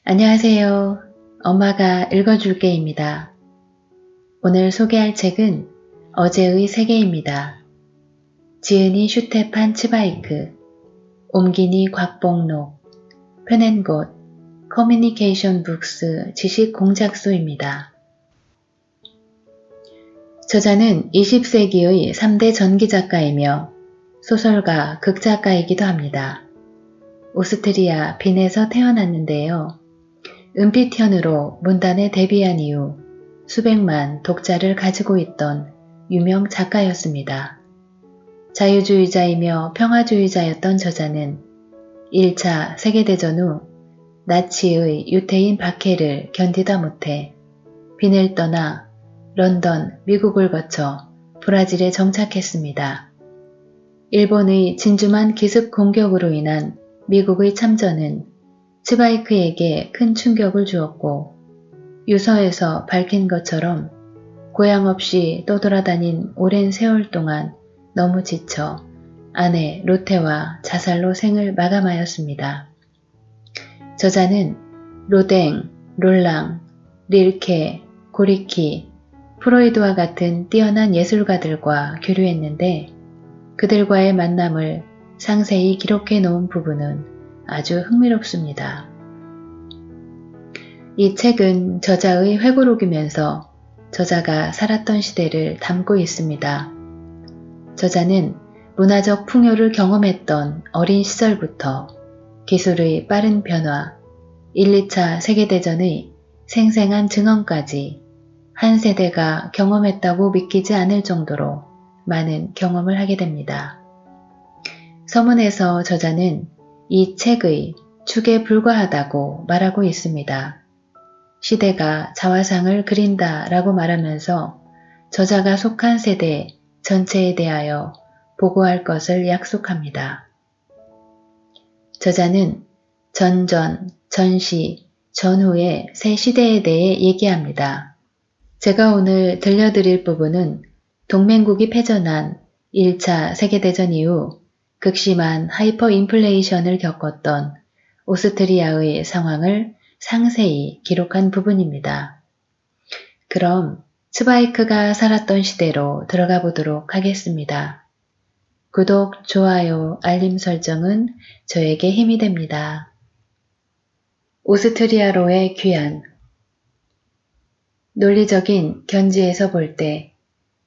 안녕하세요. 엄마가 읽어줄게입니다. 오늘 소개할 책은 어제의 세계입니다. 지은이 슈테판 츠바이크, 옮기니 곽봉록, 펴낸 곳 커뮤니케이션 북스 지식 공작소입니다. 저자는 20세기의 3대 전기작가이며 소설가, 극작가이기도 합니다. 오스트리아 빈에서 태어났는데요. 은피티언으로 문단에 데뷔한 이후 수백만 독자를 가지고 있던 유명 작가였습니다. 자유주의자이며 평화주의자였던 저자는 1차 세계대전 후 나치의 유태인 박해를 견디다 못해 빈을 떠나 런던, 미국을 거쳐 브라질에 정착했습니다. 일본의 진주만 기습 공격으로 인한 미국의 참전은 츠바이크에게 큰 충격을 주었고 유서에서 밝힌 것처럼 고향 없이 떠돌아다닌 오랜 세월 동안 너무 지쳐 아내 로테와 자살로 생을 마감하였습니다. 저자는 로댕, 롤랑, 릴케, 고리키, 프로이드와 같은 뛰어난 예술가들과 교류했는데 그들과의 만남을 상세히 기록해 놓은 부분은 아주 흥미롭습니다. 이 책은 저자의 회고록이면서 저자가 살았던 시대를 담고 있습니다. 저자는 문화적 풍요를 경험했던 어린 시절부터 기술의 빠른 변화, 1, 2차 세계대전의 생생한 증언까지 한 세대가 경험했다고 믿기지 않을 정도로 많은 경험을 하게 됩니다. 서문에서 저자는 이 책의 축에 불과하다고 말하고 있습니다. 시대가 자화상을 그린다 라고 말하면서 저자가 속한 세대 전체에 대하여 보고할 것을 약속합니다. 저자는 전전, 전시, 전후의 세 시대에 대해 얘기합니다. 제가 오늘 들려드릴 부분은 동맹국이 패전한 1차 세계대전 이후 극심한 하이퍼 인플레이션을 겪었던 오스트리아의 상황을 상세히 기록한 부분입니다. 그럼 츠바이크가 살았던 시대로 들어가 보도록 하겠습니다. 구독, 좋아요, 알림 설정은 저에게 힘이 됩니다. 오스트리아로의 귀환. 논리적인 견지에서 볼 때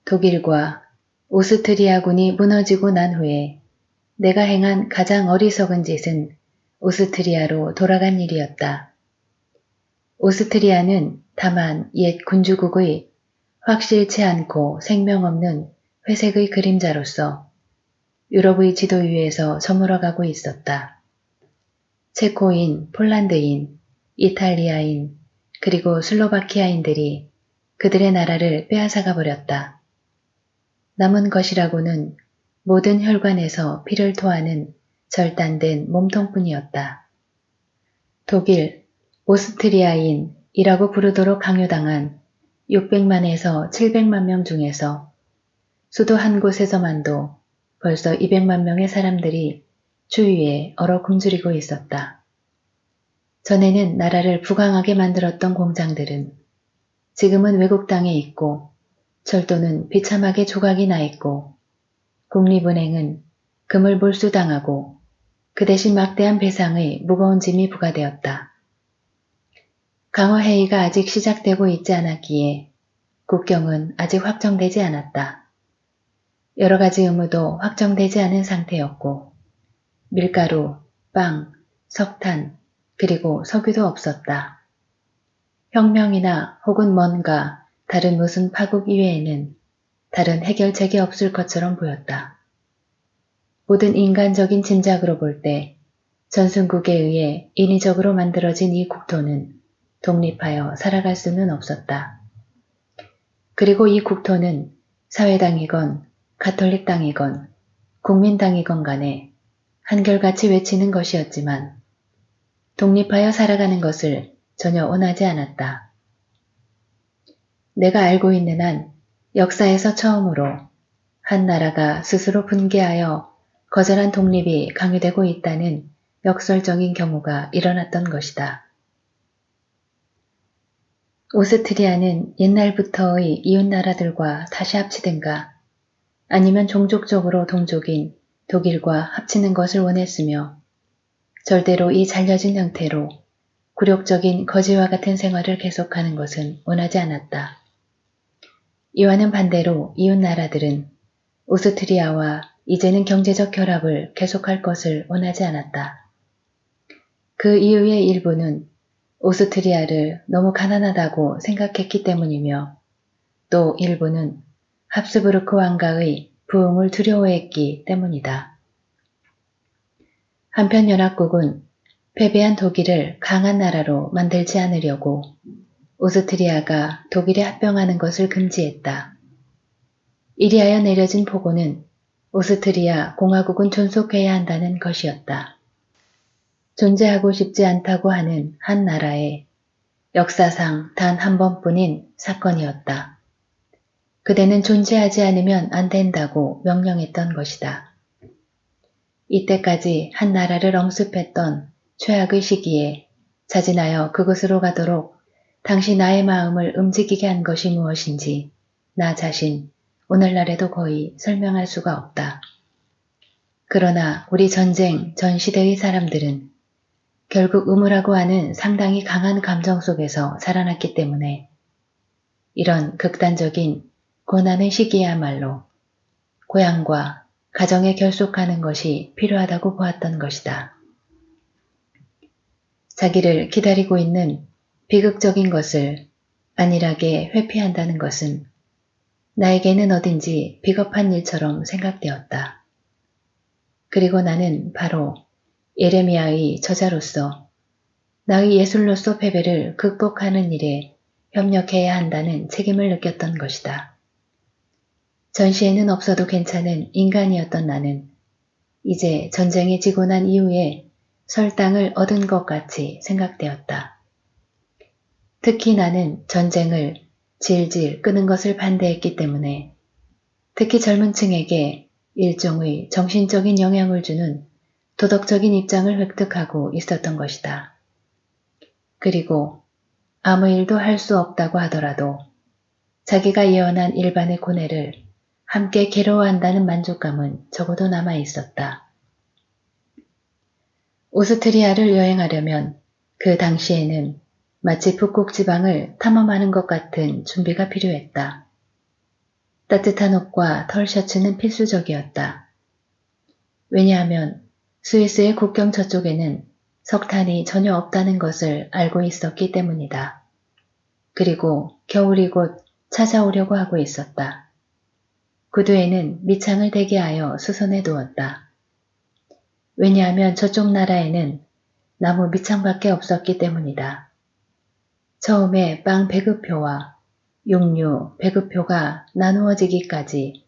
독일과 오스트리아군이 무너지고 난 후에 내가 행한 가장 어리석은 짓은 오스트리아로 돌아간 일이었다. 오스트리아는 다만 옛 군주국의 확실치 않고 생명 없는 회색의 그림자로서 유럽의 지도 위에서 저물어가고 있었다. 체코인, 폴란드인, 이탈리아인, 그리고 슬로바키아인들이 그들의 나라를 빼앗아가 버렸다. 남은 것이라고는 모든 혈관에서 피를 토하는 절단된 몸통뿐이었다. 독일, 오스트리아인이라고 부르도록 강요당한 600만에서 700만 명 중에서 수도 한 곳에서만도 벌써 200만 명의 사람들이 주위에 얼어 굶주리고 있었다. 전에는 나라를 부강하게 만들었던 공장들은 지금은 외국 땅에 있고 철도는 비참하게 조각이 나 있고 국립은행은 금을 몰수당하고 그 대신 막대한 배상의 무거운 짐이 부과되었다. 강화회의가 아직 시작되고 있지 않았기에 국경은 아직 확정되지 않았다. 여러 가지 의무도 확정되지 않은 상태였고 밀가루, 빵, 석탄, 그리고 석유도 없었다. 혁명이나 혹은 뭔가 다른 무슨 파국 이외에는 다른 해결책이 없을 것처럼 보였다. 모든 인간적인 짐작으로 볼 때 전순국에 의해 인위적으로 만들어진 이 국토는 독립하여 살아갈 수는 없었다. 그리고 이 국토는 사회당이건 가톨릭당이건 국민당이건 간에 한결같이 외치는 것이었지만 독립하여 살아가는 것을 전혀 원하지 않았다. 내가 알고 있는 한 역사에서 처음으로 한 나라가 스스로 분개하여 거절한 독립이 강요되고 있다는 역설적인 경우가 일어났던 것이다. 오스트리아는 옛날부터의 이웃나라들과 다시 합치든가 아니면 종족적으로 동족인 독일과 합치는 것을 원했으며 절대로 이 잘려진 형태로 굴욕적인 거지와 같은 생활을 계속하는 것은 원하지 않았다. 이와는 반대로 이웃나라들은 오스트리아와 이제는 경제적 결합을 계속할 것을 원하지 않았다. 그 이유의 일부는 오스트리아를 너무 가난하다고 생각했기 때문이며 또 일부는 합스부르크 왕가의 부흥을 두려워했기 때문이다. 한편 연합국은 패배한 독일을 강한 나라로 만들지 않으려고 오스트리아가 독일에 합병하는 것을 금지했다. 이리하여 내려진 포고는 오스트리아 공화국은 존속해야 한다는 것이었다. 존재하고 싶지 않다고 하는 한 나라의 역사상 단 한 번뿐인 사건이었다. 그대는 존재하지 않으면 안 된다고 명령했던 것이다. 이때까지 한 나라를 엄습했던 최악의 시기에 자진하여 그곳으로 가도록 당시 나의 마음을 움직이게 한 것이 무엇인지 나 자신 오늘날에도 거의 설명할 수가 없다. 그러나 우리 전쟁 전 시대의 사람들은 결국 의무라고 하는 상당히 강한 감정 속에서 살아났기 때문에 이런 극단적인 고난의 시기야말로 고향과 가정에 결속하는 것이 필요하다고 보았던 것이다. 자기를 기다리고 있는 비극적인 것을 안일하게 회피한다는 것은 나에게는 어딘지 비겁한 일처럼 생각되었다. 그리고 나는 바로 예레미야의 저자로서 나의 예술로서 패배를 극복하는 일에 협력해야 한다는 책임을 느꼈던 것이다. 전시에는 없어도 괜찮은 인간이었던 나는 이제 전쟁이 지고 난 이후에 설 땅을 얻은 것 같이 생각되었다. 특히 나는 전쟁을 질질 끄는 것을 반대했기 때문에 특히 젊은 층에게 일종의 정신적인 영향을 주는 도덕적인 입장을 획득하고 있었던 것이다. 그리고 아무 일도 할 수 없다고 하더라도 자기가 예언한 일반의 고뇌를 함께 괴로워한다는 만족감은 적어도 남아 있었다. 오스트리아를 여행하려면 그 당시에는 마치 북극 지방을 탐험하는 것 같은 준비가 필요했다. 따뜻한 옷과 털 셔츠는 필수적이었다. 왜냐하면 스위스의 국경 저쪽에는 석탄이 전혀 없다는 것을 알고 있었기 때문이다. 그리고 겨울이 곧 찾아오려고 하고 있었다. 구두에는 밑창을 대게 하여 수선해 두었다. 왜냐하면 저쪽 나라에는 나무 밑창밖에 없었기 때문이다. 처음에 빵 배급표와 육류 배급표가 나누어지기까지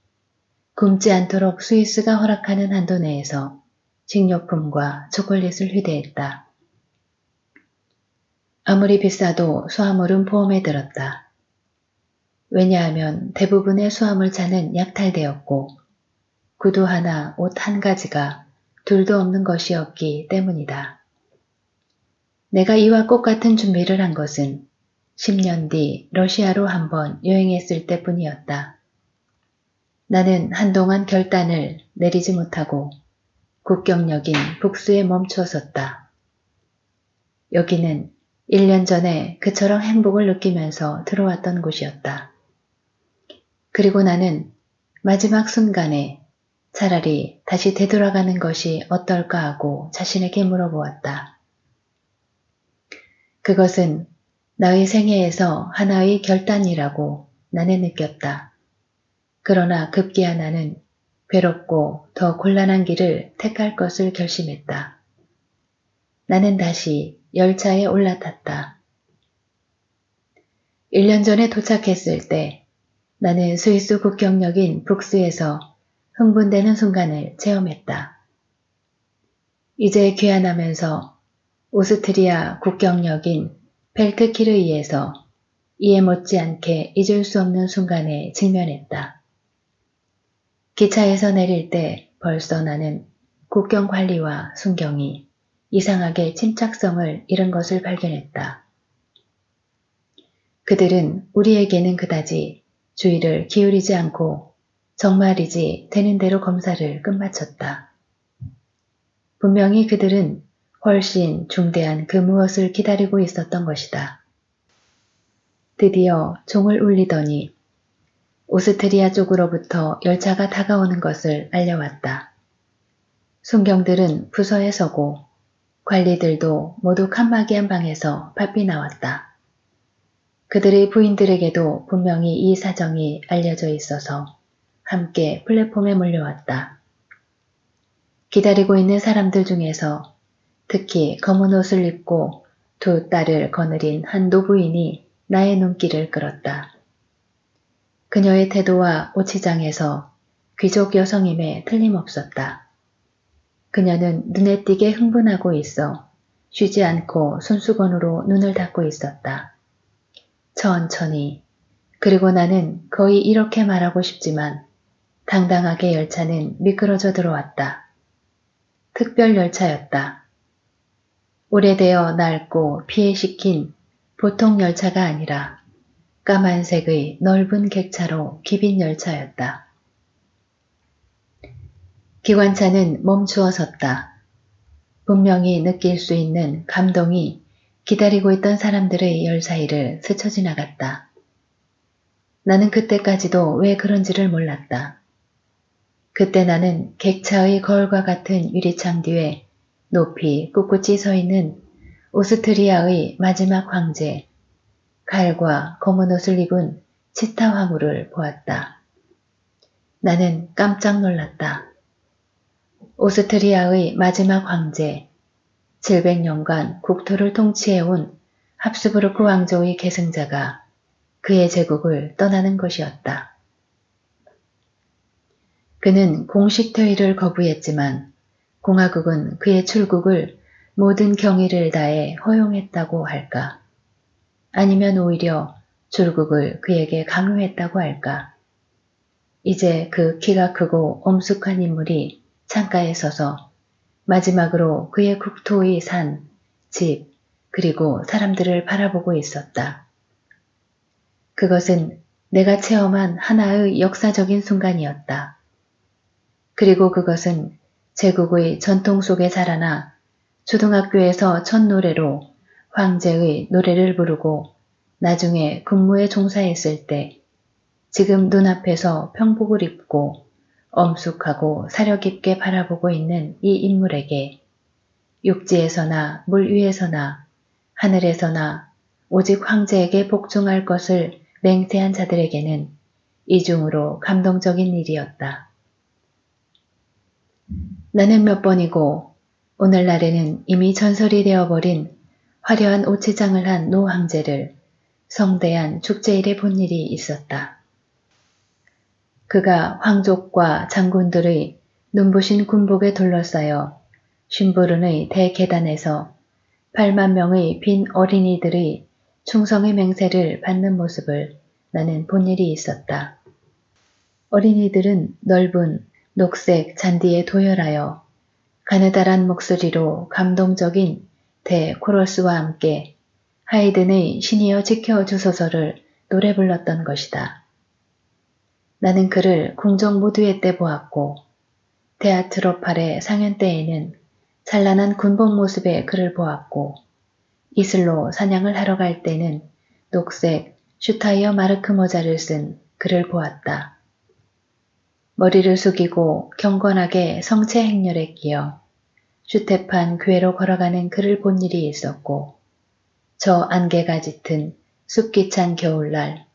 굶지 않도록 스위스가 허락하는 한도 내에서 식료품과 초콜릿을 휴대했다. 아무리 비싸도 수화물은 보험에 들었다. 왜냐하면 대부분의 수화물차는 약탈되었고 구두 하나, 옷 한 가지가 둘도 없는 것이었기 때문이다. 내가 이와 똑같은 준비를 한 것은 10년 뒤 러시아로 한번 여행했을 때뿐이었다. 나는 한동안 결단을 내리지 못하고 국경역인 북수에 멈춰섰다. 여기는 1년 전에 그처럼 행복을 느끼면서 들어왔던 곳이었다. 그리고 나는 마지막 순간에 차라리 다시 되돌아가는 것이 어떨까 하고 자신에게 물어보았다. 그것은 나의 생애에서 하나의 결단이라고 나는 느꼈다. 그러나 급기야 나는 괴롭고 더 곤란한 길을 택할 것을 결심했다. 나는 다시 열차에 올라탔다. 1년 전에 도착했을 때 나는 스위스 국경역인 북스에서 흥분되는 순간을 체험했다. 이제 귀환하면서 오스트리아 국경역인 펠트키르이에서 이에 못지않게 잊을 수 없는 순간에 직면했다. 기차에서 내릴 때 벌써 나는 국경 관리와 순경이 이상하게 침착성을 잃은 것을 발견했다. 그들은 우리에게는 그다지 주의를 기울이지 않고 정말이지 되는 대로 검사를 끝마쳤다. 분명히 그들은 훨씬 중대한 그 무엇을 기다리고 있었던 것이다. 드디어 종을 울리더니 오스트리아 쪽으로부터 열차가 다가오는 것을 알려왔다. 순경들은 부서에 서고 관리들도 모두 칸막이한 방에서 바삐 나왔다. 그들의 부인들에게도 분명히 이 사정이 알려져 있어서 함께 플랫폼에 몰려왔다. 기다리고 있는 사람들 중에서 특히 검은 옷을 입고 두 딸을 거느린 한 노부인이 나의 눈길을 끌었다. 그녀의 태도와 옷치장에서 귀족 여성임에 틀림없었다. 그녀는 눈에 띄게 흥분하고 있어 쉬지 않고 손수건으로 눈을 닦고 있었다. 천천히. 그리고 나는 거의 이렇게 말하고 싶지만 당당하게 열차는 미끄러져 들어왔다. 특별 열차였다. 오래되어 낡고 피해시킨 보통 열차가 아니라 까만색의 넓은 객차로 기빈 열차였다. 기관차는 멈추어 섰다. 분명히 느낄 수 있는 감동이 기다리고 있던 사람들의 열 사이를 스쳐 지나갔다. 나는 그때까지도 왜 그런지를 몰랐다. 그때 나는 객차의 거울과 같은 유리창 뒤에 높이 꿋꿋이 서 있는 오스트리아의 마지막 황제, 칼과 검은 옷을 입은 치타 황후를 보았다. 나는 깜짝 놀랐다. 오스트리아의 마지막 황제, 700년간 국토를 통치해온 합스부르크 왕조의 계승자가 그의 제국을 떠나는 것이었다. 그는 공식 퇴위를 거부했지만 공화국은 그의 출국을 모든 경의를 다해 허용했다고 할까? 아니면 오히려 출국을 그에게 강요했다고 할까? 이제 그 키가 크고 엄숙한 인물이 창가에 서서 마지막으로 그의 국토의 산, 집, 그리고 사람들을 바라보고 있었다. 그것은 내가 체험한 하나의 역사적인 순간이었다. 그리고 그것은 제국의 전통 속에 자라나 초등학교에서 첫 노래로 황제의 노래를 부르고 나중에 군무에 종사했을 때 지금 눈앞에서 평복을 입고 엄숙하고 사려 깊게 바라보고 있는 이 인물에게 육지에서나 물 위에서나 하늘에서나 오직 황제에게 복종할 것을 맹세한 자들에게는 이중으로 감동적인 일이었다. 나는 몇 번이고 오늘날에는 이미 전설이 되어버린 화려한 옷치장을 한 노 황제를 성대한 축제일에 본 일이 있었다. 그가 황족과 장군들의 눈부신 군복에 둘러싸여 쉰부른의 대계단에서 8만 명의 빈 어린이들의 충성의 맹세를 받는 모습을 나는 본 일이 있었다. 어린이들은 넓은 녹색 잔디에 도열하여 가느다란 목소리로 감동적인 대코러스와 함께 하이든의 신이여 지켜주소서를 노래 불렀던 것이다. 나는 그를 궁정 무드회 때 보았고 테아트로팔의 상연 때에는 찬란한 군복 모습의 그를 보았고 이슬로 사냥을 하러 갈 때는 녹색 슈타이어 마르크 모자를 쓴 그를 보았다. 머리를 숙이고 경건하게 성체 행렬에 끼어 슈테판 교회로 걸어가는 그를 본 일이 있었고 저 안개가 짙은 습기찬 겨울날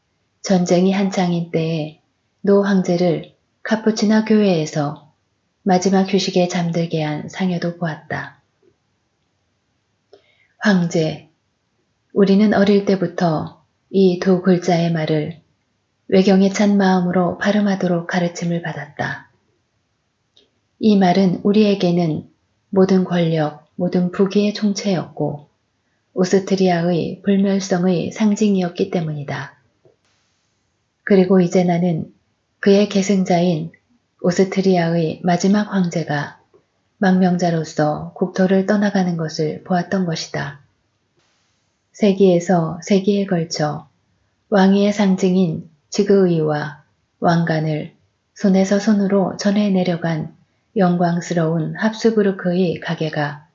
전쟁이 한창인 때에 노 황제를 카푸치나 교회에서 마지막 휴식에 잠들게 한 상여도 보았다. 황제, 우리는 어릴 때부터 이 두 글자의 말을 외경에 찬 마음으로 발음하도록 가르침을 받았다. 이 말은 우리에게는 모든 권력, 모든 부귀의 총체였고 오스트리아의 불멸성의 상징이었기 때문이다. 그리고 이제 나는 그의 계승자인 오스트리아의 마지막 황제가 망명자로서 국토를 떠나가는 것을 보았던 것이다. 세기에서 세기에 걸쳐 왕위의 상징인 지그의와 왕관을 손에서 손으로 전해 내려간 영광스러운 합수부르크의 가게가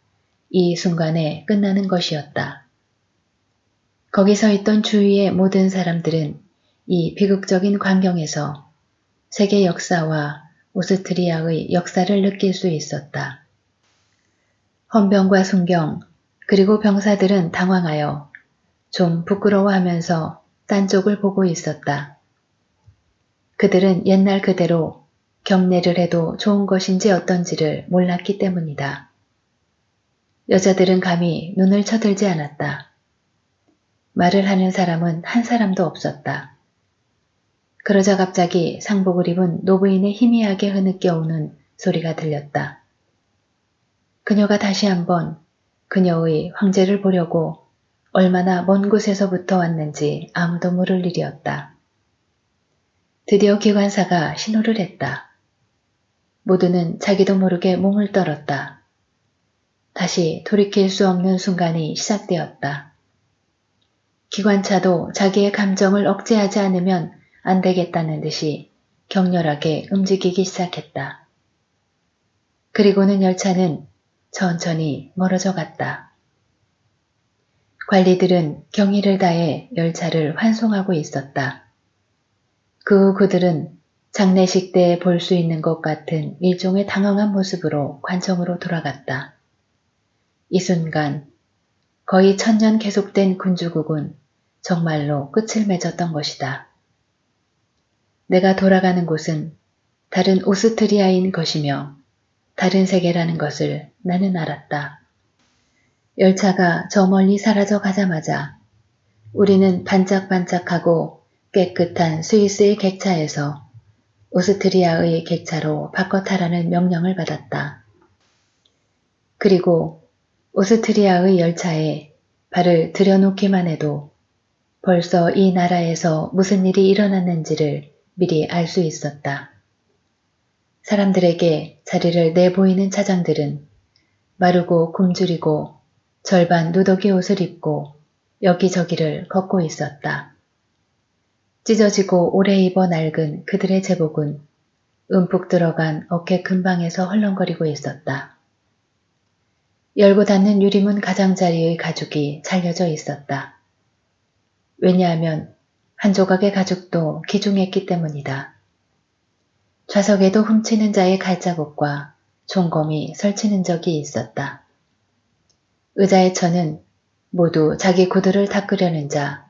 이 순간에 끝나는 것이었다. 거기 서 있던 주위의 모든 사람들은 이 비극적인 광경에서 세계 역사와 오스트리아의 역사를 느낄 수 있었다. 헌병과 순경 그리고 병사들은 당황하여 좀 부끄러워하면서 딴 쪽을 보고 있었다. 그들은 옛날 그대로 경례를 해도 좋은 것인지 어떤지를 몰랐기 때문이다. 여자들은 감히 눈을 쳐들지 않았다. 말을 하는 사람은 한 사람도 없었다. 그러자 갑자기 상복을 입은 노부인의 희미하게 흐느껴오는 소리가 들렸다. 그녀가 다시 한번 그녀의 황제를 보려고 얼마나 먼 곳에서부터 왔는지 아무도 모를 일이었다. 드디어 기관사가 신호를 했다. 모두는 자기도 모르게 몸을 떨었다. 다시 돌이킬 수 없는 순간이 시작되었다. 기관차도 자기의 감정을 억제하지 않으면 안 되겠다는 듯이 격렬하게 움직이기 시작했다. 그리고는 열차는 천천히 멀어져 갔다. 관리들은 경의를 다해 열차를 환송하고 있었다. 그 후 그들은 장례식 때 볼 수 있는 것 같은 일종의 당황한 모습으로 관청으로 돌아갔다. 이 순간 거의 1000년 계속된 군주국은 정말로 끝을 맺었던 것이다. 내가 돌아가는 곳은 다른 오스트리아인 것이며 다른 세계라는 것을 나는 알았다. 열차가 저 멀리 사라져 가자마자 우리는 반짝반짝하고 깨끗한 스위스의 객차에서 오스트리아의 객차로 바꿔 타라는 명령을 받았다. 그리고 오스트리아의 열차에 발을 들여놓기만 해도 벌써 이 나라에서 무슨 일이 일어났는지를 미리 알 수 있었다. 사람들에게 자리를 내보이는 차장들은 마르고 굶주리고 절반 누더기 옷을 입고 여기저기를 걷고 있었다. 찢어지고 오래 입어 낡은 그들의 제복은 움푹 들어간 어깨 근방에서 헐렁거리고 있었다. 열고 닫는 유리문 가장자리의 가죽이 잘려져 있었다. 왜냐하면 한 조각의 가죽도 기중했기 때문이다. 좌석에도 훔치는 자의 갈자국과 종검이 설치는 적이 있었다. 의자의 천은 모두 자기 구두를 닦으려는 자,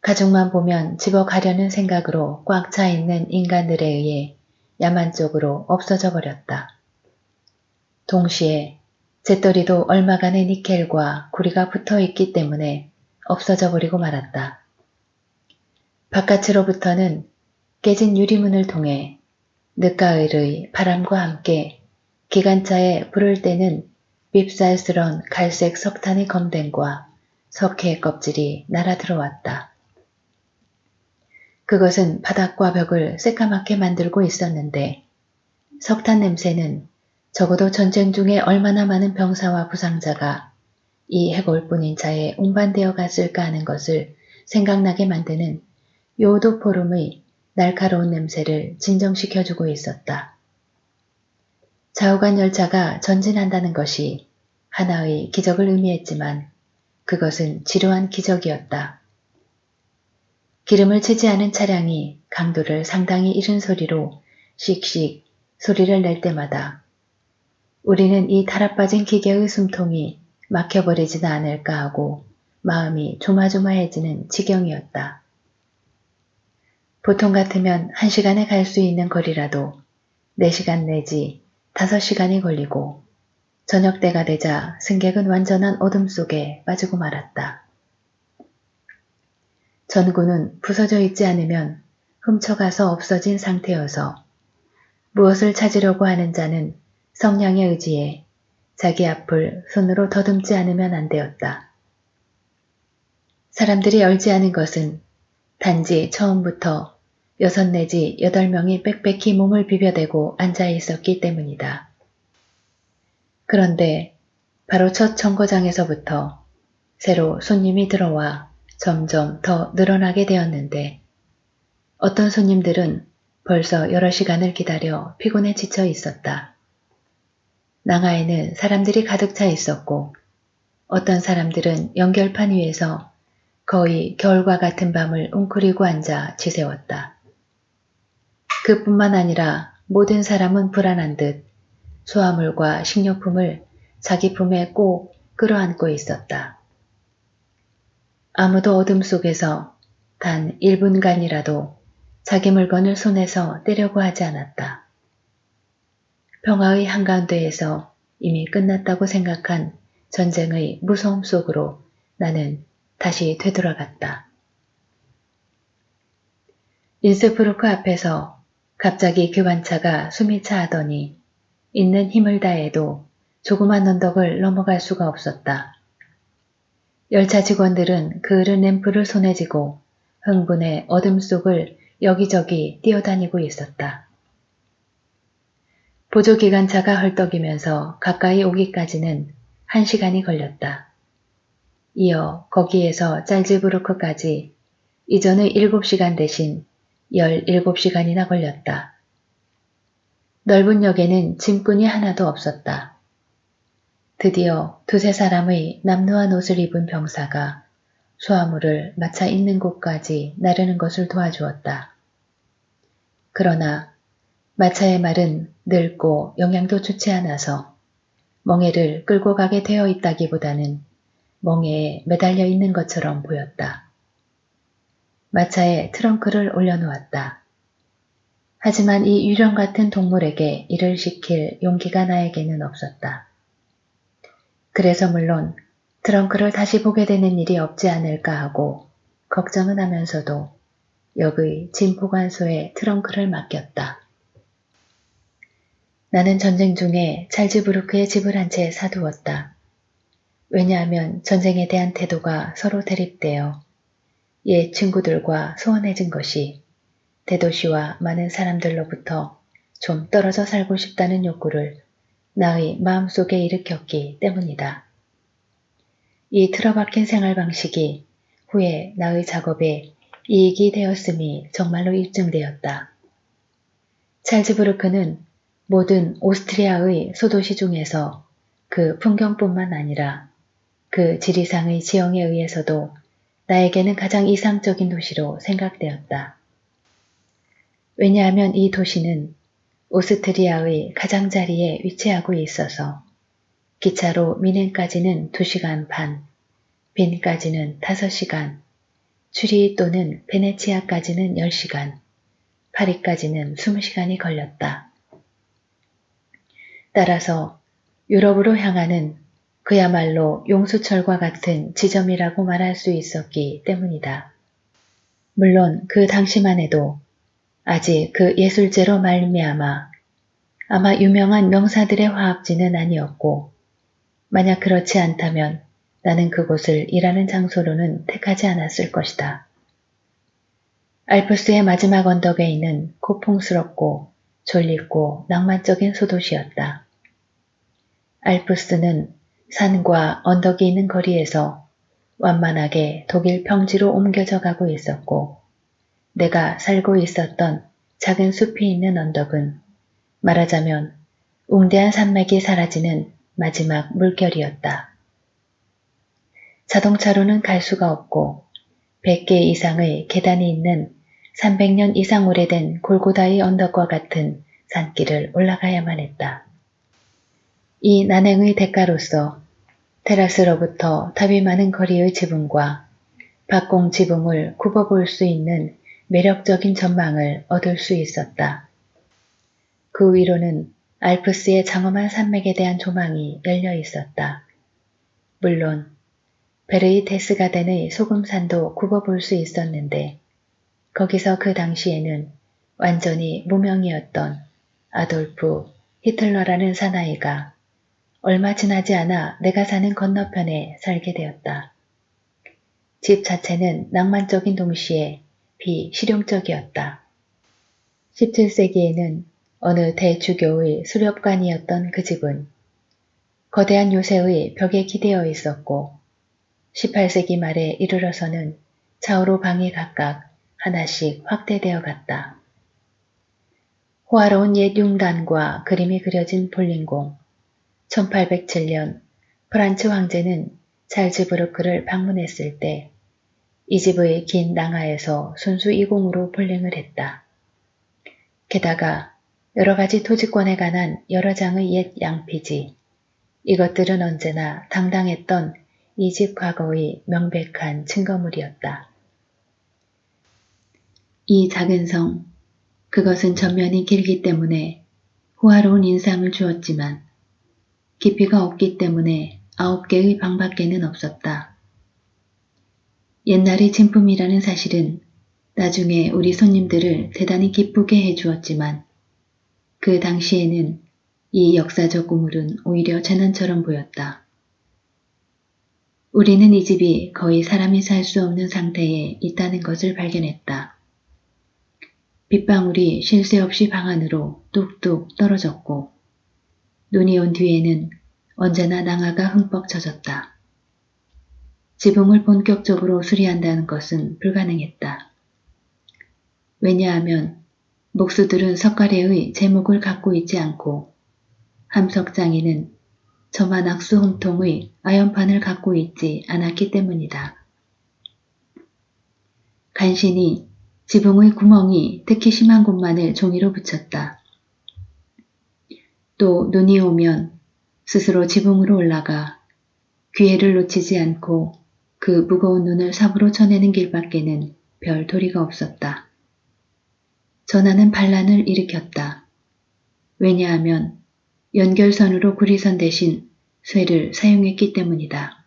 가죽만 보면 집어가려는 생각으로 꽉 차 있는 인간들에 의해 야만적으로 없어져 버렸다. 동시에 재떨이도 얼마간의 니켈과 구리가 붙어 있기 때문에 없어져 버리고 말았다. 바깥으로부터는 깨진 유리문을 통해 늦가을의 바람과 함께 기관차에 불을 때는 밉살스런 갈색 석탄의 검댕과 석회의 껍질이 날아 들어왔다. 그것은 바닥과 벽을 새까맣게 만들고 있었는데 석탄 냄새는 적어도 전쟁 중에 얼마나 많은 병사와 부상자가 이 해골뿐인 차에 운반되어 갔을까 하는 것을 생각나게 만드는 요도포름의 날카로운 냄새를 진정시켜주고 있었다. 좌우간 열차가 전진한다는 것이 하나의 기적을 의미했지만 그것은 지루한 기적이었다. 기름을 치지 않은 차량이 강도를 상당히 잃은 소리로 씩씩 소리를 낼 때마다 우리는 이 달아빠진 기계의 숨통이 막혀버리지는 않을까 하고 마음이 조마조마해지는 지경이었다. 보통 같으면 1시간에 갈 수 있는 거리라도 4시간 내지 5시간이 걸리고 저녁 때가 되자 승객은 완전한 어둠 속에 빠지고 말았다. 전구는 부서져 있지 않으면 훔쳐가서 없어진 상태여서 무엇을 찾으려고 하는 자는 성량의 의지에 자기 앞을 손으로 더듬지 않으면 안 되었다. 사람들이 얼지 않은 것은 단지 처음부터 6 내지 8명이 빽빽히 몸을 비벼대고 앉아 있었기 때문이다. 그런데 바로 첫 정거장에서부터 새로 손님이 들어와 점점 더 늘어나게 되었는데 어떤 손님들은 벌써 여러 시간을 기다려 피곤에 지쳐 있었다. 낭하에는 사람들이 가득 차 있었고 어떤 사람들은 연결판 위에서 거의 겨울과 같은 밤을 웅크리고 앉아 지새웠다. 그뿐만 아니라 모든 사람은 불안한 듯 수화물과 식료품을 자기 품에 꼭 끌어안고 있었다. 아무도 어둠 속에서 단 1분간이라도 자기 물건을 손에서 떼려고 하지 않았다. 평화의 한가운데에서 이미 끝났다고 생각한 전쟁의 무서움 속으로 나는 다시 되돌아갔다. 인스프루크 앞에서 갑자기 교관차가 숨이 차하더니 있는 힘을 다해도 조그만 언덕을 넘어갈 수가 없었다. 열차 직원들은 그을은 램프를 손에 쥐고 흥분해 어둠 속을 여기저기 뛰어다니고 있었다. 보조기관차가 헐떡이면서 가까이 오기까지는 1시간이 걸렸다. 이어 거기에서 짤즈부르크까지 이전의 7시간 대신 17시간이나 걸렸다. 넓은 역에는 짐꾼이 하나도 없었다. 드디어 두세 사람의 남루한 옷을 입은 병사가 수화물을 마차 있는 곳까지 나르는 것을 도와주었다. 그러나 마차의 말은 늙고 영양도 좋지 않아서 멍에를 끌고 가게 되어 있다기보다는 멍에에 매달려 있는 것처럼 보였다. 마차에 트렁크를 올려놓았다. 하지만 이 유령 같은 동물에게 일을 시킬 용기가 나에게는 없었다. 그래서 물론 트렁크를 다시 보게 되는 일이 없지 않을까 하고 걱정은 하면서도 역의 짐보관소에 트렁크를 맡겼다. 나는 전쟁 중에 찰즈부르크의 집을 한 채 사두었다. 왜냐하면 전쟁에 대한 태도가 서로 대립되어 옛 친구들과 소원해진 것이 대도시와 많은 사람들로부터 좀 떨어져 살고 싶다는 욕구를 나의 마음속에 일으켰기 때문이다. 이 틀어박힌 생활 방식이 후에 나의 작업에 이익이 되었음이 정말로 입증되었다. 찰즈부르크는 모든 오스트리아의 소도시 중에서 그 풍경뿐만 아니라 그 지리상의 지형에 의해서도 나에게는 가장 이상적인 도시로 생각되었다. 왜냐하면 이 도시는 오스트리아의 가장자리에 위치하고 있어서 기차로 미넨까지는 2시간 반, 빈까지는 5시간, 추리 또는 베네치아까지는 10시간, 파리까지는 20시간이 걸렸다. 따라서 유럽으로 향하는 그야말로 용수철과 같은 지점이라고 말할 수 있었기 때문이다. 물론 그 당시만 해도 아직 그 예술제로 말미암아 아마 유명한 명사들의 화합지는 아니었고 만약 그렇지 않다면 나는 그곳을 일하는 장소로는 택하지 않았을 것이다. 알프스의 마지막 언덕에 있는 고풍스럽고 졸립고 낭만적인 소도시였다. 알프스는 산과 언덕이 있는 거리에서 완만하게 독일 평지로 옮겨져 가고 있었고 내가 살고 있었던 작은 숲이 있는 언덕은 말하자면 웅대한 산맥이 사라지는 마지막 물결이었다. 자동차로는 갈 수가 없고 100개 이상의 계단이 있는 300년 이상 오래된 골고다의 언덕과 같은 산길을 올라가야만 했다. 이 난행의 대가로서 테라스로부터 탑이 많은 거리의 지붕과 박공 지붕을 굽어볼 수 있는 매력적인 전망을 얻을 수 있었다. 그 위로는 알프스의 장엄한 산맥에 대한 조망이 열려 있었다. 물론 베르이테스가덴의 소금산도 굽어볼 수 있었는데 거기서 그 당시에는 완전히 무명이었던 아돌프 히틀러라는 사나이가 얼마 지나지 않아 내가 사는 건너편에 살게 되었다. 집 자체는 낭만적인 동시에 비실용적이었다. 17세기에는 어느 대주교의 수렵관이었던 그 집은 거대한 요새의 벽에 기대어 있었고 18세기 말에 이르러서는 좌우로 방이 각각 하나씩 확대되어 갔다. 호화로운 옛 융단과 그림이 그려진 볼링공. 1807년 프란츠 황제는 잘츠부르크를 방문했을 때 이 집의 긴 낭하에서 순수 이공으로 볼링을 했다. 게다가 여러 가지 토지권에 관한 여러 장의 옛 양피지, 이것들은 언제나 당당했던 이 집 과거의 명백한 증거물이었다. 이 작은 성, 그것은 전면이 길기 때문에 호화로운 인상을 주었지만 깊이가 없기 때문에 9개의 방밖에는 없었다. 옛날의 진품이라는 사실은 나중에 우리 손님들을 대단히 기쁘게 해주었지만 그 당시에는 이 역사적 우물은 오히려 재난처럼 보였다. 우리는 이 집이 거의 사람이 살 수 없는 상태에 있다는 것을 발견했다. 빗방울이 쉴 새 없이 방 안으로 뚝뚝 떨어졌고 눈이 온 뒤에는 언제나 낭하가 흠뻑 젖었다. 지붕을 본격적으로 수리한다는 것은 불가능했다. 왜냐하면 목수들은 석가래의 제목을 갖고 있지 않고 함석장이는 저만 악수 홈통의 아연판을 갖고 있지 않았기 때문이다. 간신히 지붕의 구멍이 특히 심한 곳만을 종이로 붙였다. 또 눈이 오면 스스로 지붕으로 올라가 기회를 놓치지 않고 그 무거운 눈을 삽으로 쳐내는 길밖에는 별 도리가 없었다. 전하는 반란을 일으켰다. 왜냐하면 연결선으로 구리선 대신 쇠를 사용했기 때문이다.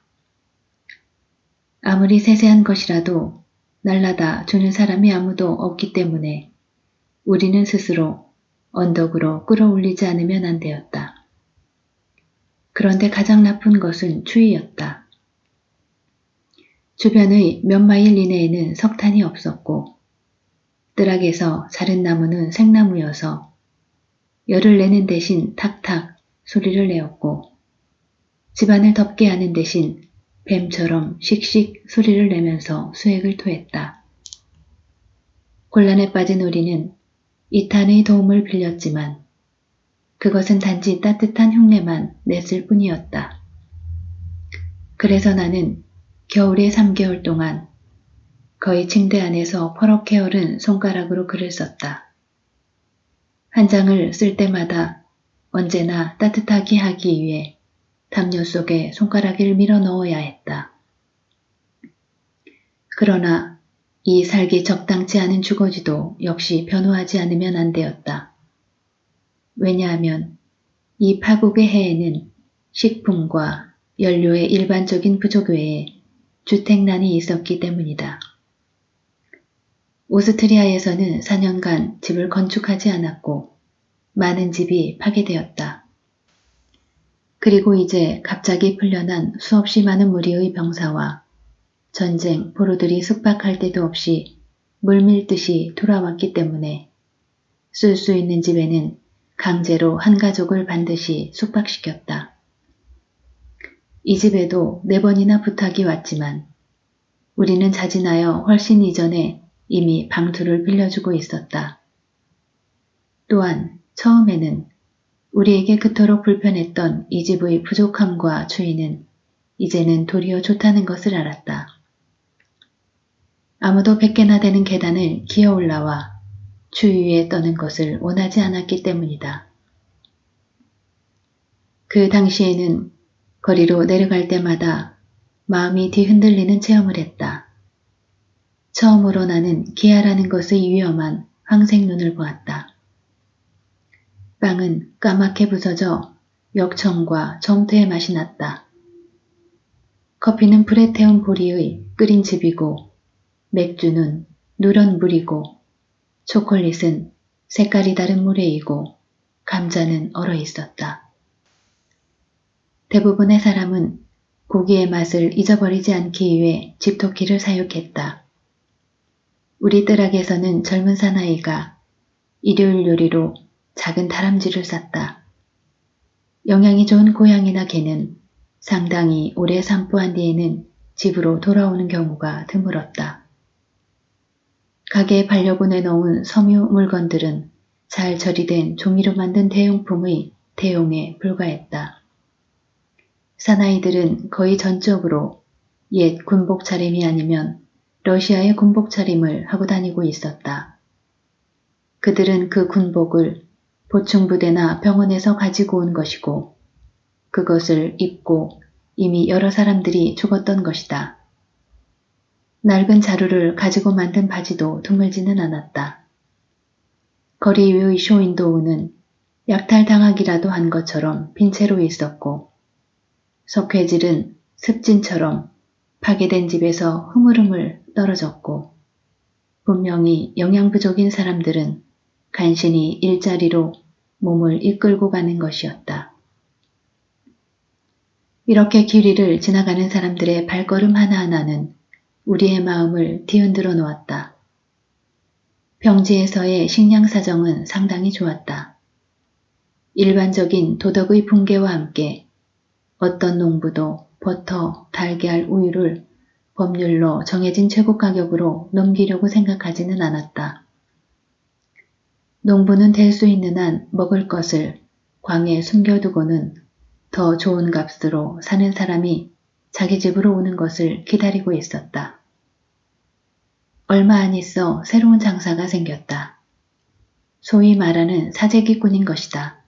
아무리 세세한 것이라도 날라다 주는 사람이 아무도 없기 때문에 우리는 스스로 언덕으로 끌어올리지 않으면 안 되었다. 그런데 가장 나쁜 것은 추위였다. 주변의 몇 마일 이내에는 석탄이 없었고 뜰악에서 자른 나무는 생나무여서 열을 내는 대신 탁탁 소리를 내었고 집안을 덥게 하는 대신 뱀처럼 씩씩 소리를 내면서 수액을 토했다. 곤란에 빠진 우리는 이탄의 도움을 빌렸지만 그것은 단지 따뜻한 흉내만 냈을 뿐이었다. 그래서 나는 겨울의 3개월 동안 거의 침대 안에서 퍼렇게 얼은 손가락으로 글을 썼다. 한 장을 쓸 때마다 언제나 따뜻하게 하기 위해 담요 속에 손가락을 밀어 넣어야 했다. 그러나 이 살기 적당치 않은 주거지도 역시 변호하지 않으면 안 되었다. 왜냐하면 이 파국의 해에는 식품과 연료의 일반적인 부족 외에 주택난이 있었기 때문이다. 오스트리아에서는 4년간 집을 건축하지 않았고 많은 집이 파괴되었다. 그리고 이제 갑자기 풀려난 수없이 많은 무리의 병사와 전쟁 포로들이 숙박할 데도 없이 물밀듯이 돌아왔기 때문에 쓸 수 있는 집에는 강제로 한 가족을 반드시 숙박시켰다. 이 집에도 4번이나 부탁이 왔지만 우리는 자진하여 훨씬 이전에 이미 방 2를 빌려주고 있었다. 또한 처음에는 우리에게 그토록 불편했던 이 집의 부족함과 추위는 이제는 도리어 좋다는 것을 알았다. 아무도 100개나 되는 계단을 기어 올라와 추위 위에 떠는 것을 원하지 않았기 때문이다. 그 당시에는 거리로 내려갈 때마다 마음이 뒤흔들리는 체험을 했다. 처음으로 나는 기아라는 것의 위험한 황색 눈을 보았다. 빵은 까맣게 부서져 역청과 점토의 맛이 났다. 커피는 불에 태운 보리의 끓인 즙이고 맥주는 누런 물이고 초콜릿은 색깔이 다른 물회이고 감자는 얼어 있었다. 대부분의 사람은 고기의 맛을 잊어버리지 않기 위해 집토끼를 사육했다. 우리 뜰악에서는 젊은 사나이가 일요일 요리로 작은 다람쥐를 쌌다. 영양이 좋은 고양이나 개는 상당히 오래 산보한 뒤에는 집으로 돌아오는 경우가 드물었다. 가게에 팔려고 내놓은 섬유 물건들은 잘 처리된 종이로 만든 대용품의 대용에 불과했다. 사나이들은 거의 전적으로 옛 군복 차림이 아니면 러시아의 군복 차림을 하고 다니고 있었다. 그들은 그 군복을 보충부대나 병원에서 가지고 온 것이고 그것을 입고 이미 여러 사람들이 죽었던 것이다. 낡은 자루를 가지고 만든 바지도 드물지는 않았다. 거리 위의 쇼윈도우는 약탈당하기라도 한 것처럼 빈 채로 있었고 석회질은 습진처럼 파괴된 집에서 흐물흐물 떨어졌고 분명히 영양 부족인 사람들은 간신히 일자리로 몸을 이끌고 가는 것이었다. 이렇게 길 위를 지나가는 사람들의 발걸음 하나하나는 우리의 마음을 뒤흔들어 놓았다. 평지에서의 식량 사정은 상당히 좋았다. 일반적인 도덕의 붕괴와 함께 어떤 농부도 버터, 달걀, 우유를 법률로 정해진 최고 가격으로 넘기려고 생각하지는 않았다. 농부는 될 수 있는 한 먹을 것을 광에 숨겨두고는 더 좋은 값으로 사는 사람이 자기 집으로 오는 것을 기다리고 있었다. 얼마 안 있어 새로운 장사가 생겼다. 소위 말하는 사재기꾼인 것이다.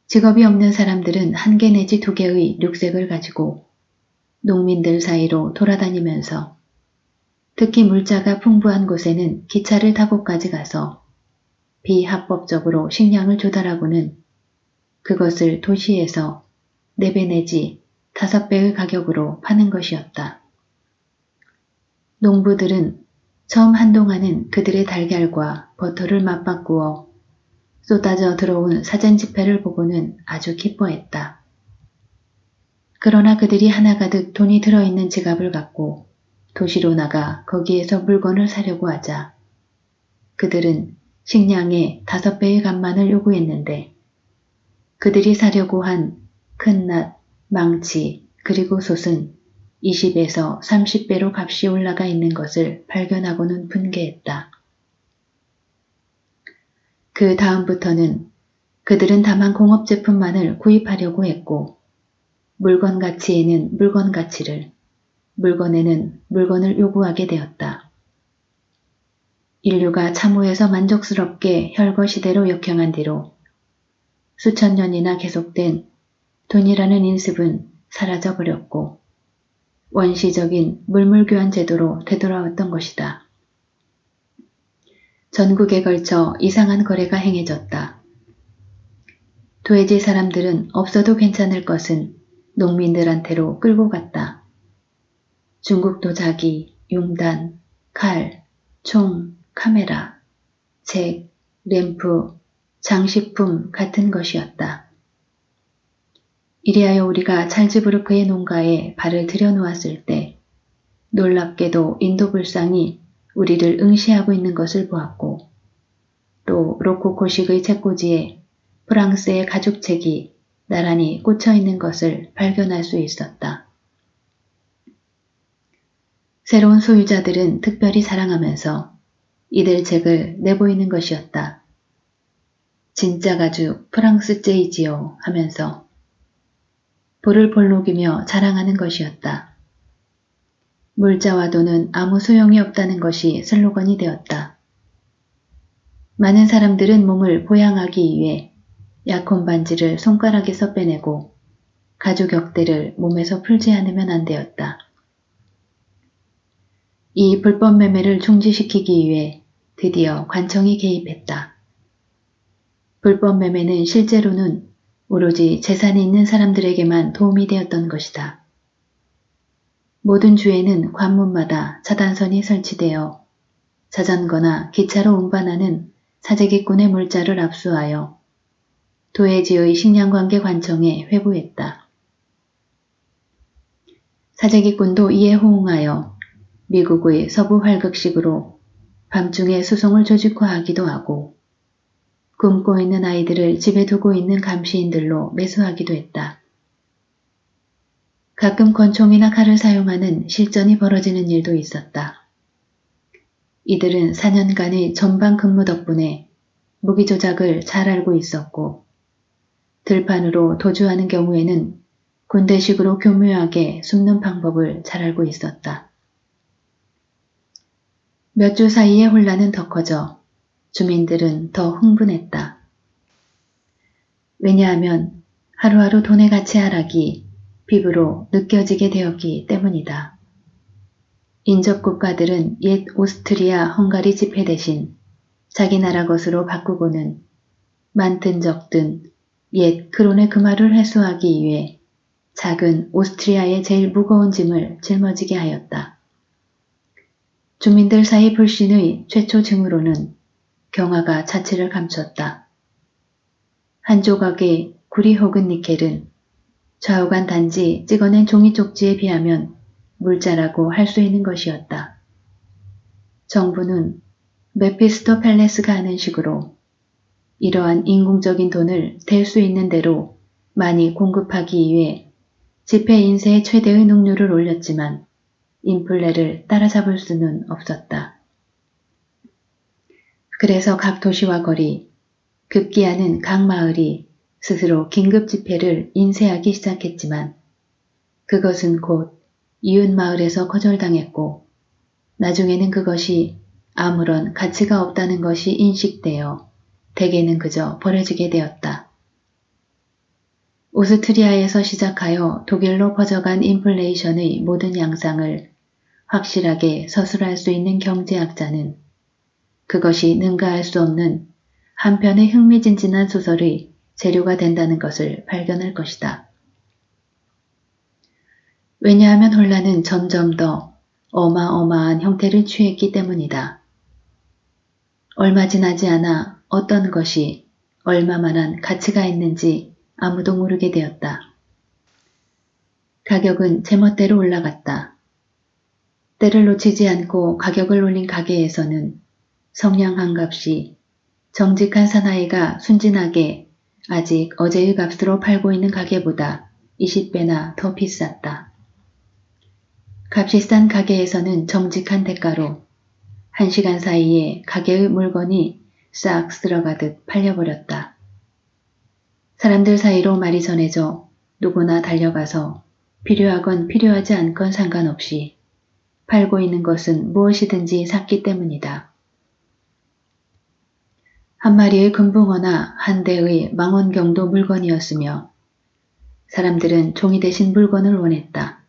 직업이 없는 사람들은 한 개 내지 두 개의 륙색을 가지고 농민들 사이로 돌아다니면서 특히 물자가 풍부한 곳에는 기차를 타고까지 가서 비합법적으로 식량을 조달하고는 그것을 도시에서 4배 내지 5배의 가격으로 파는 것이었다. 농부들은 처음 한동안은 그들의 달걀과 버터를 맞바꾸어 쏟아져 들어온 사전 지폐를 보고는 아주 기뻐했다. 그러나 그들이 하나가득 돈이 들어있는 지갑을 갖고 도시로 나가 거기에서 물건을 사려고 하자 그들은 식량의 5배의 값만을 요구했는데 그들이 사려고 한 큰 낫, 망치, 그리고 솥은 20에서 30배로 값이 올라가 있는 것을 발견하고는 분개했다. 그 다음부터는 그들은 다만 공업 제품만을 구입하려고 했고 물건 가치에는 물건 가치를, 물건에는 물건을 요구하게 되었다. 인류가 참호에서 만족스럽게 혈거시대로 역행한 뒤로 수천 년이나 계속된 돈이라는 인습은 사라져버렸고 원시적인 물물교환 제도로 되돌아왔던 것이다. 전국에 걸쳐 이상한 거래가 행해졌다. 도해지 사람들은 없어도 괜찮을 것은 농민들한테로 끌고 갔다. 중국 도자기, 융단, 칼, 총, 카메라, 책, 램프, 장식품 같은 것이었다. 이리하여 우리가 찰즈부르크의 농가에 발을 들여놓았을 때 놀랍게도 인도 불상이 우리를 응시하고 있는 것을 보았고 또 로코코식의 책꽂이에 프랑스의 가죽책이 나란히 꽂혀 있는 것을 발견할 수 있었다. 새로운 소유자들은 특별히 사랑하면서 이들 책을 내보이는 것이었다. 진짜 가죽 프랑스제이지요 하면서 볼을 볼록이며 자랑하는 것이었다. 물자와 돈은 아무 소용이 없다는 것이 슬로건이 되었다. 많은 사람들은 몸을 보양하기 위해 약혼 반지를 손가락에서 빼내고 가죽 역대를 몸에서 풀지 않으면 안 되었다. 이 불법 매매를 중지시키기 위해 드디어 관청이 개입했다. 불법 매매는 실제로는 오로지 재산이 있는 사람들에게만 도움이 되었던 것이다. 모든 주에는 관문마다 차단선이 설치되어 자전거나 기차로 운반하는 사재기꾼의 물자를 압수하여 도해지의 식량관계 관청에 회부했다. 사재기꾼도 이에 호응하여 미국의 서부 활극식으로 밤중에 수송을 조직화하기도 하고 굶고 있는 아이들을 집에 두고 있는 감시인들로 매수하기도 했다. 가끔 권총이나 칼을 사용하는 실전이 벌어지는 일도 있었다. 이들은 4년간의 전방 근무 덕분에 무기 조작을 잘 알고 있었고 들판으로 도주하는 경우에는 군대식으로 교묘하게 숨는 방법을 잘 알고 있었다. 몇 주 사이에 혼란은 더 커져 주민들은 더 흥분했다. 왜냐하면 하루하루 돈의 가치 하락이 피부로 느껴지게 되었기 때문이다. 인접 국가들은 옛 오스트리아 헝가리 지폐 대신 자기 나라 것으로 바꾸고는 많든 적든 옛 크론의 금화를 회수하기 위해 작은 오스트리아의 제일 무거운 짐을 짊어지게 하였다. 주민들 사이 불신의 최초 징후로는 경화가 자취를 감췄다. 한 조각의 구리 혹은 니켈은 좌우간 단지 찍어낸 종이 쪽지에 비하면 물자라고 할 수 있는 것이었다. 정부는 메피스토 펠레스가 하는 식으로 이러한 인공적인 돈을 댈 수 있는 대로 많이 공급하기 위해 지폐 인쇄의 최대의 능률을 올렸지만 인플레를 따라잡을 수는 없었다. 그래서 각 도시와 거리, 급기야는 각 마을이 스스로 긴급 지폐를 인쇄하기 시작했지만 그것은 곧 이웃 마을에서 거절당했고 나중에는 그것이 아무런 가치가 없다는 것이 인식되어 대개는 그저 버려지게 되었다. 오스트리아에서 시작하여 독일로 퍼져간 인플레이션의 모든 양상을 확실하게 서술할 수 있는 경제학자는 그것이 능가할 수 없는 한편의 흥미진진한 소설의 재료가 된다는 것을 발견할 것이다. 왜냐하면 혼란은 점점 더 어마어마한 형태를 취했기 때문이다. 얼마 지나지 않아 어떤 것이 얼마만한 가치가 있는지 아무도 모르게 되었다. 가격은 제멋대로 올라갔다. 때를 놓치지 않고 가격을 올린 가게에서는 성냥한 값이 정직한 사나이가 순진하게 아직 어제의 값으로 팔고 있는 가게보다 20배나 더 비쌌다. 값이 싼 가게에서는 정직한 대가로 1시간 사이에 가게의 물건이 싹 쓸어가듯 팔려버렸다. 사람들 사이로 말이 전해져 누구나 달려가서 필요하건 필요하지 않건 상관없이 팔고 있는 것은 무엇이든지 샀기 때문이다. 한 마리의 금붕어나 한 대의 망원경도 물건이었으며 사람들은 종이 대신 물건을 원했다.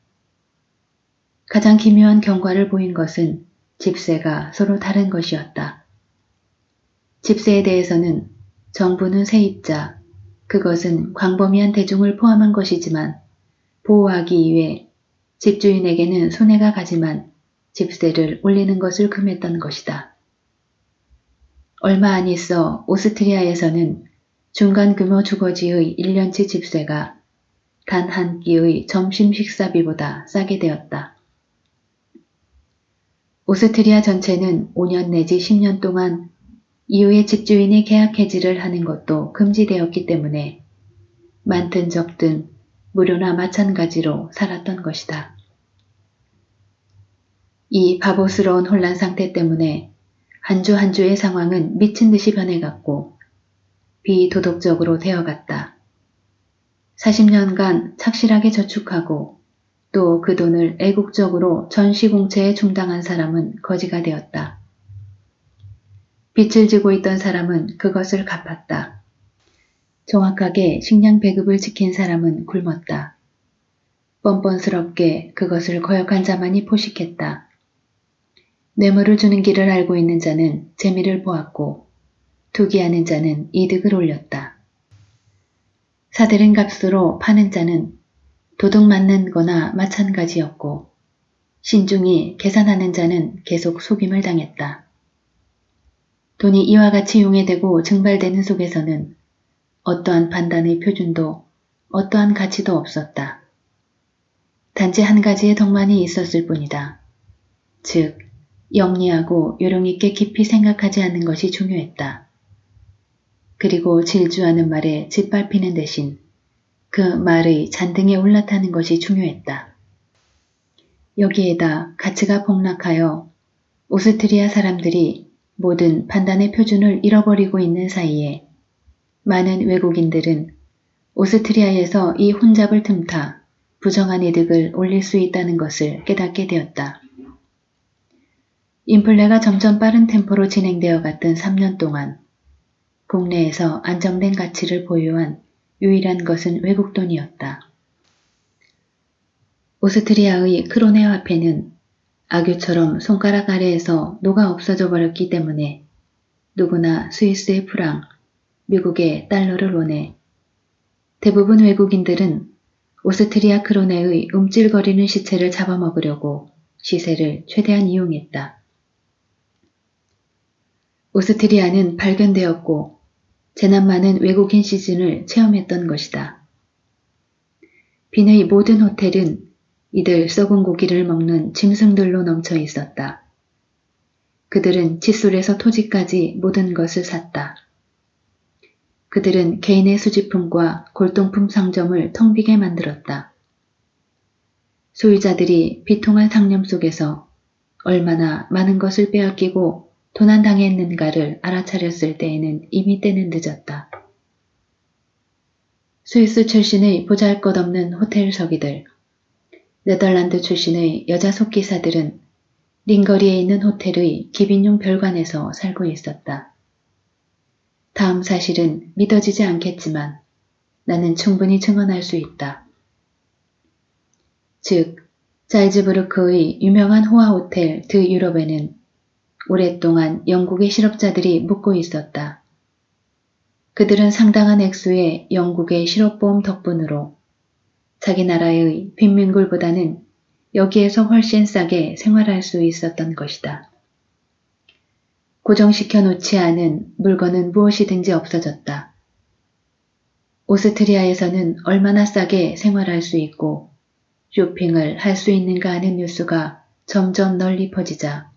가장 기묘한 경과를 보인 것은 집세가 서로 다른 것이었다. 집세에 대해서는 정부는 세입자, 그것은 광범위한 대중을 포함한 것이지만 보호하기 위해 집주인에게는 손해가 가지만 집세를 올리는 것을 금했던 것이다. 얼마 안 있어 오스트리아에서는 중간 규모 주거지의 1년치 집세가 단 한 끼의 점심 식사비보다 싸게 되었다. 오스트리아 전체는 5년 내지 10년 동안 이후에 집주인이 계약 해지를 하는 것도 금지되었기 때문에 많든 적든 무료나 마찬가지로 살았던 것이다. 이 바보스러운 혼란 상태 때문에 한 주 한 주의 상황은 미친 듯이 변해갔고 비도덕적으로 되어갔다. 40년간 착실하게 저축하고 또 그 돈을 애국적으로 전시공채에 충당한 사람은 거지가 되었다. 빚을 지고 있던 사람은 그것을 갚았다. 정확하게 식량 배급을 지킨 사람은 굶었다. 뻔뻔스럽게 그것을 거역한 자만이 포식했다. 뇌물을 주는 길을 알고 있는 자는 재미를 보았고 투기하는 자는 이득을 올렸다. 사들인 값으로 파는 자는 도둑 맞는 거나 마찬가지였고 신중히 계산하는 자는 계속 속임을 당했다. 돈이 이와 같이 용해되고 증발되는 속에서는 어떠한 판단의 표준도 어떠한 가치도 없었다. 단지 한 가지의 덕만이 있었을 뿐이다. 즉 영리하고 요령있게 깊이 생각하지 않는 것이 중요했다. 그리고 질주하는 말에 짓밟히는 대신 그 말의 잔등에 올라타는 것이 중요했다. 여기에다 가치가 폭락하여 오스트리아 사람들이 모든 판단의 표준을 잃어버리고 있는 사이에 많은 외국인들은 오스트리아에서 이 혼잡을 틈타 부정한 이득을 올릴 수 있다는 것을 깨닫게 되었다. 인플레가 점점 빠른 템포로 진행되어 갔던 3년 동안 국내에서 안정된 가치를 보유한 유일한 것은 외국 돈이었다. 오스트리아의 크로네 화폐는 악유처럼 손가락 아래에서 녹아 없어져 버렸기 때문에 누구나 스위스의 프랑, 미국의 달러를 원해 대부분 외국인들은 오스트리아 크로네의 움찔거리는 시체를 잡아먹으려고 시세를 최대한 이용했다. 오스트리아는 발견되었고 재난 많은 외국인 시즌을 체험했던 것이다. 빈의 모든 호텔은 이들 썩은 고기를 먹는 짐승들로 넘쳐 있었다. 그들은 칫솔에서 토지까지 모든 것을 샀다. 그들은 개인의 수집품과 골동품 상점을 텅 비게 만들었다. 소유자들이 비통한 상념 속에서 얼마나 많은 것을 빼앗기고 도난당했는가를 알아차렸을 때에는 이미 때는 늦었다. 스위스 출신의 보잘것없는 호텔 서기들, 네덜란드 출신의 여자 속기사들은 링거리에 있는 호텔의 기빈용 별관에서 살고 있었다. 다음 사실은 믿어지지 않겠지만 나는 충분히 증언할 수 있다. 즉, 잘즈부르크의 유명한 호화 호텔 드 유럽에는 오랫동안 영국의 실업자들이 묵고 있었다. 그들은 상당한 액수의 영국의 실업보험 덕분으로 자기 나라의 빈민굴보다는 여기에서 훨씬 싸게 생활할 수 있었던 것이다. 고정시켜 놓지 않은 물건은 무엇이든지 없어졌다. 오스트리아에서는 얼마나 싸게 생활할 수 있고 쇼핑을 할 수 있는가 하는 뉴스가 점점 널리 퍼지자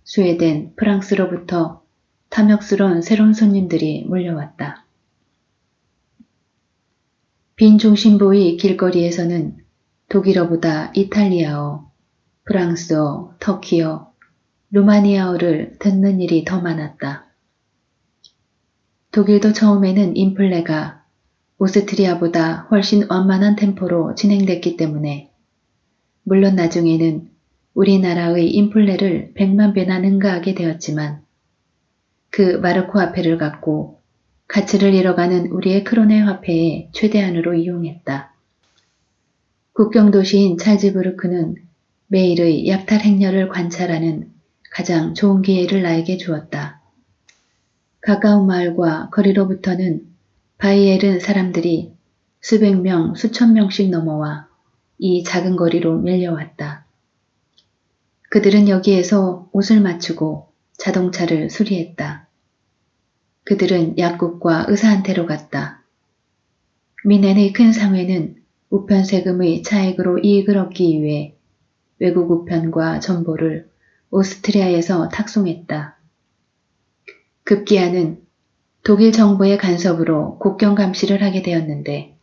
스웨덴, 프랑스로부터 탐욕스러운 새로운 손님들이 몰려왔다. 빈 중심부의 길거리에서는 독일어보다 이탈리아어, 프랑스어, 터키어, 루마니아어를 듣는 일이 더 많았다. 독일도 처음에는 인플레가 오스트리아보다 훨씬 완만한 템포로 진행됐기 때문에 물론 나중에는 우리나라의 인플레를 100만 배나 능가하게 되었지만 그 마르코 화폐를 갖고 가치를 잃어가는 우리의 크로네 화폐의 최대한으로 이용했다. 국경도시인 찰즈부르크는 매일의 약탈 행렬을 관찰하는 가장 좋은 기회를 나에게 주었다. 가까운 마을과 거리로부터는 바이에른 사람들이 수백 명, 수천 명씩 넘어와 이 작은 거리로 밀려왔다. 그들은 여기에서 옷을 맞추고 자동차를 수리했다. 그들은 약국과 의사한테로 갔다. 미넨의 큰 상회는 우편 세금의 차액으로 이익을 얻기 위해 외국 우편과 정보를 오스트리아에서 탁송했다. 급기야는 독일 정부의 간섭으로 국경 감시를 하게 되었는데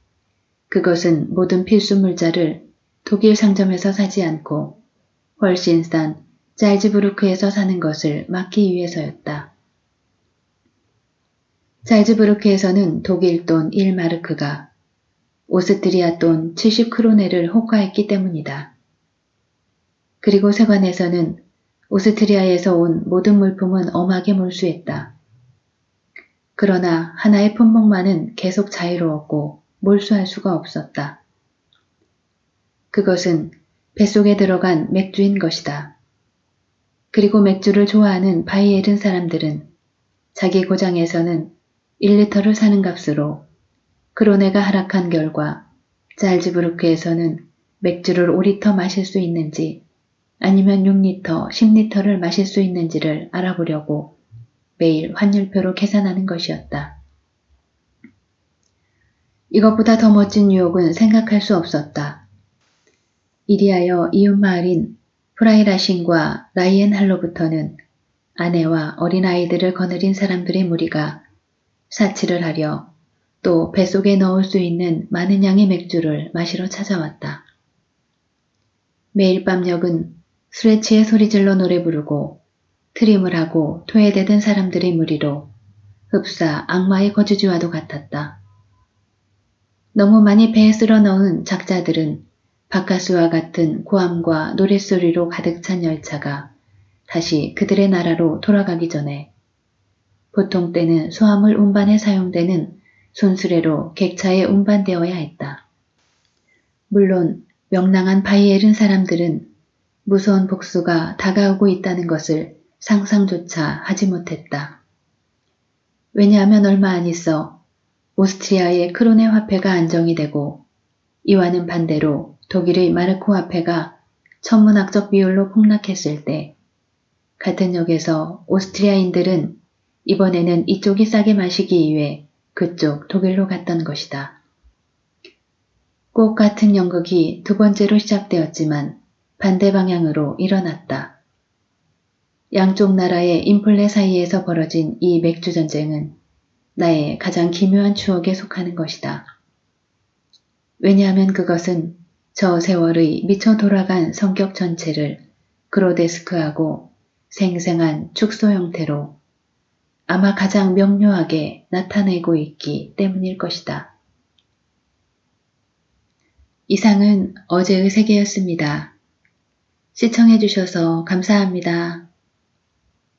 그것은 모든 필수 물자를 독일 상점에서 사지 않고 훨씬 싼 잘즈부르크에서 사는 것을 막기 위해서였다. 잘즈부르크에서는 독일 돈 1마르크가 오스트리아 돈 70크로네를 호가했기 때문이다. 그리고 세관에서는 오스트리아에서 온 모든 물품은 엄하게 몰수했다. 그러나 하나의 품목만은 계속 자유로웠고 몰수할 수가 없었다. 그것은 뱃속에 들어간 맥주인 것이다. 그리고 맥주를 좋아하는 바이에른 사람들은 자기 고장에서는 1리터를 사는 값으로 크로네가 하락한 결과 잘즈부르크에서는 맥주를 5리터 마실 수 있는지 아니면 6리터, 10리터를 마실 수 있는지를 알아보려고 매일 환율표로 계산하는 것이었다. 이것보다 더 멋진 유혹은 생각할 수 없었다. 이리하여 이웃 마을인 프라이라신과 라이엔할로부터는 아내와 어린아이들을 거느린 사람들의 무리가 사치를 하려 또 뱃속에 넣을 수 있는 많은 양의 맥주를 마시러 찾아왔다. 매일 밤 역은 술에 취해 소리질러 노래 부르고 트림을 하고 토해대던 사람들의 무리로 흡사 악마의 거주지와도 같았다. 너무 많이 배에 쓸어 넣은 작자들은 바카스와 같은 고함과 노랫소리로 가득 찬 열차가 다시 그들의 나라로 돌아가기 전에 보통 때는 소화물 운반에 사용되는 손수레로 객차에 운반되어야 했다. 물론 명랑한 바이에른 사람들은 무서운 복수가 다가오고 있다는 것을 상상조차 하지 못했다. 왜냐하면 얼마 안 있어 오스트리아의 크론의 화폐가 안정이 되고 이와는 반대로 독일의 마르코 화폐가 천문학적 비율로 폭락했을 때 같은 역에서 오스트리아인들은 이번에는 이쪽이 싸게 마시기 위해 그쪽 독일로 갔던 것이다. 꼭 같은 연극이 두 번째로 시작되었지만 반대 방향으로 일어났다. 양쪽 나라의 인플레 사이에서 벌어진 이 맥주 전쟁은 나의 가장 기묘한 추억에 속하는 것이다. 왜냐하면 그것은 저 세월의 미쳐 돌아간 성격 전체를 그로데스크하고 생생한 축소 형태로 아마 가장 명료하게 나타내고 있기 때문일 것이다. 이상은 어제의 세계였습니다. 시청해주셔서 감사합니다.